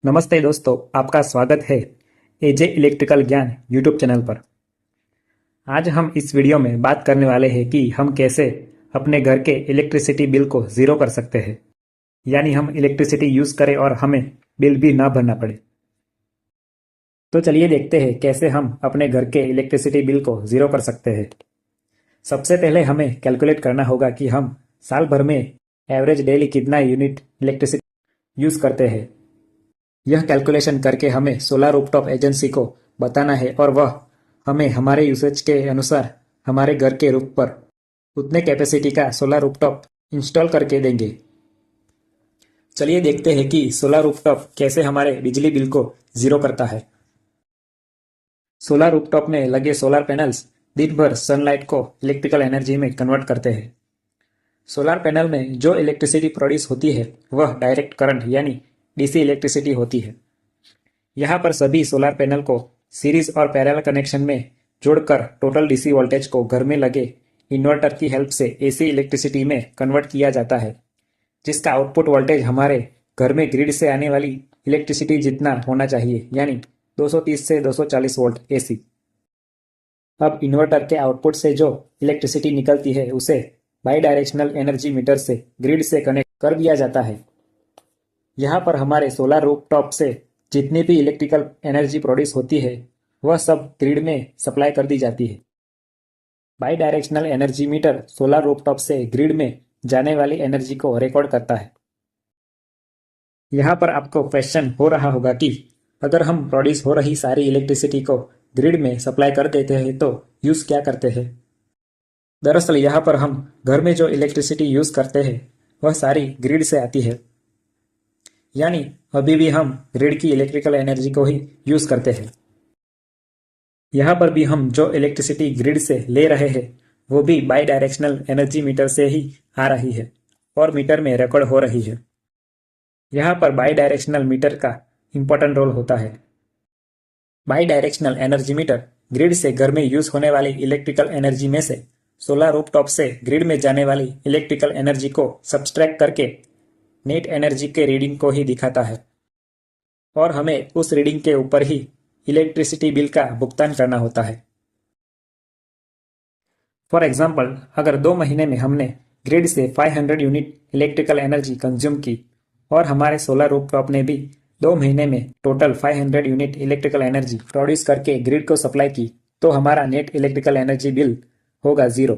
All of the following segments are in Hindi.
नमस्ते दोस्तों, आपका स्वागत है एजे इलेक्ट्रिकल ज्ञान यूट्यूब चैनल पर। आज हम इस वीडियो में बात करने वाले हैं कि हम कैसे अपने घर के इलेक्ट्रिसिटी बिल को ज़ीरो कर सकते हैं, यानी हम इलेक्ट्रिसिटी यूज़ करें और हमें बिल भी ना भरना पड़े। तो चलिए देखते हैं कैसे हम अपने घर के इलेक्ट्रिसिटी बिल को ज़ीरो कर सकते हैं। सबसे पहले हमें कैलकुलेट करना होगा कि हम साल भर में एवरेज डेली कितना यूनिट इलेक्ट्रिसिटी यूज़ करते हैं। यह कैलकुलेशन करके हमें सोलर रूफटॉप एजेंसी को बताना है और वह हमें हमारे यूसेज के अनुसार हमारे घर के रूफ पर उतने कैपेसिटी का सोलर रूफटॉप इंस्टॉल करके देंगे। चलिए देखते हैं कि सोलर रूफटॉप कैसे हमारे बिजली बिल को ज़ीरो करता है। सोलर रूफटॉप में लगे सोलर पैनल्स दिन भर सनलाइट को इलेक्ट्रिकल एनर्जी में कन्वर्ट करते हैं। सोलर पैनल में जो इलेक्ट्रिसिटी प्रोड्यूस होती है वह डायरेक्ट करंट यानी डीसी इलेक्ट्रिसिटी होती है। यहाँ पर सभी सोलर पैनल को सीरीज और पैरेलल कनेक्शन में जोड़कर टोटल डीसी वोल्टेज को घर में लगे इन्वर्टर की हेल्प से एसी इलेक्ट्रिसिटी में कन्वर्ट किया जाता है, जिसका आउटपुट वोल्टेज हमारे घर में ग्रिड से आने वाली इलेक्ट्रिसिटी जितना होना चाहिए, यानी 230 से 240 वोल्ट एसी। अब इन्वर्टर के आउटपुट से जो इलेक्ट्रिसिटी निकलती है उसे बाई डायरेक्शनल एनर्जी मीटर से ग्रिड से कनेक्ट कर दिया जाता है। यहाँ पर हमारे सोलर रूफटॉप से जितनी भी इलेक्ट्रिकल एनर्जी प्रोड्यूस होती है वह सब ग्रिड में सप्लाई कर दी जाती है। By directional energy meter solar rooftop से ग्रिड में जाने वाली एनर्जी को रिकॉर्ड करता है। यहाँ पर आपको क्वेश्चन हो रहा होगा कि अगर हम प्रोड्यूस हो रही सारी इलेक्ट्रिसिटी को ग्रिड में सप्लाई कर देते हैं तो यूज़ क्या करते हैं। दरअसल यहाँ पर हम घर में जो इलेक्ट्रिसिटी यूज़ करते हैं वह सारी ग्रिड से आती है, यानी अभी भी हम ग्रिड की इलेक्ट्रिकल एनर्जी को ही यूज़ करते हैं। यहाँ पर भी हम जो इलेक्ट्रिसिटी ग्रिड से ले रहे हैं वो भी बाई डायरेक्शनल एनर्जी मीटर से ही आ रही है और मीटर में रिकॉर्ड हो रही है। यहाँ पर बाई डायरेक्शनल मीटर का इम्पोर्टेंट रोल होता है। By directional energy meter grid से घर में यूज़ होने वाली इलेक्ट्रिकल एनर्जी में से सोलर रूफटॉप से ग्रिड में जाने वाली इलेक्ट्रिकल एनर्जी को सब्सट्रैक्ट करके नेट एनर्जी के रीडिंग को ही दिखाता है और हमें उस रीडिंग के ऊपर ही इलेक्ट्रिसिटी बिल का भुगतान करना होता है। फॉर एग्जाम्पल, अगर 2 महीने में हमने ग्रिड से 500 यूनिट इलेक्ट्रिकल एनर्जी कंज्यूम की और हमारे सोलर रूफटॉप ने भी 2 महीने में total 500 unit electrical energy produce करके ग्रिड को सप्लाई की, तो हमारा नेट इलेक्ट्रिकल एनर्जी बिल होगा 0।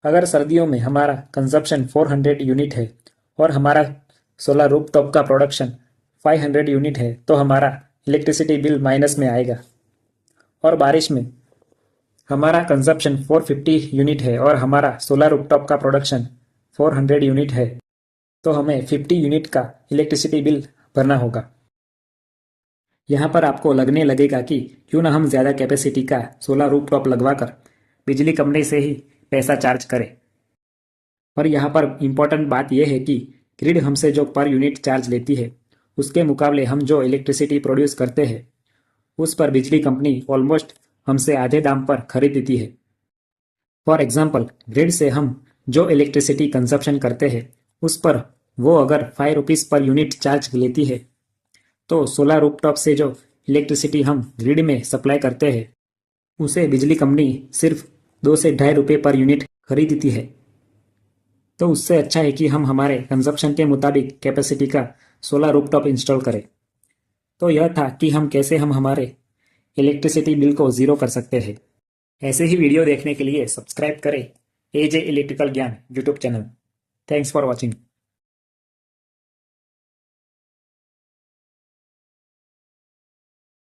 अगर सर्दियों में हमारा कंजप्शन 400 यूनिट है और हमारा सोलर रूफटॉप का प्रोडक्शन 500 यूनिट है तो हमारा इलेक्ट्रिसिटी बिल माइनस में आएगा। और बारिश में हमारा कंजप्शन 450 यूनिट है और हमारा सोलर रूफटॉप का प्रोडक्शन 400 यूनिट है तो हमें 50 यूनिट का इलेक्ट्रिसिटी बिल भरना होगा। यहाँ पर आपको लगने लगेगा कि क्यों ना हम ज़्यादा कैपेसिटी का सोलर रूफटॉप लगवाकर बिजली कंपनी से ही पैसा चार्ज करें। और यहाँ पर इम्पोर्टेंट बात यह है कि ग्रिड हमसे जो पर यूनिट चार्ज लेती है उसके मुकाबले हम जो इलेक्ट्रिसिटी प्रोड्यूस करते हैं उस पर बिजली कंपनी ऑलमोस्ट हमसे आधे दाम पर खरीदती है। फॉर एग्जाम्पल, ग्रिड से हम जो इलेक्ट्रिसिटी कंजप्शन करते हैं उस पर वो अगर 5 रुपीज़ पर यूनिट चार्ज लेती है तो सोलर रूफटॉप से जो इलेक्ट्रिसिटी हम ग्रिड में सप्लाई करते हैं उसे बिजली कंपनी सिर्फ 2 से 2.5 रुपये पर यूनिट खरीदती है। तो उससे अच्छा है कि हम हमारे कंजप्शन के मुताबिक कैपेसिटी का सोलर रूफटॉप इंस्टॉल करें। तो यह था कि हम कैसे हमारे इलेक्ट्रिसिटी बिल को ज़ीरो कर सकते हैं। ऐसे ही वीडियो देखने के लिए सब्सक्राइब करें एजे इलेक्ट्रिकल ज्ञान YouTube channel. Thanks for watching.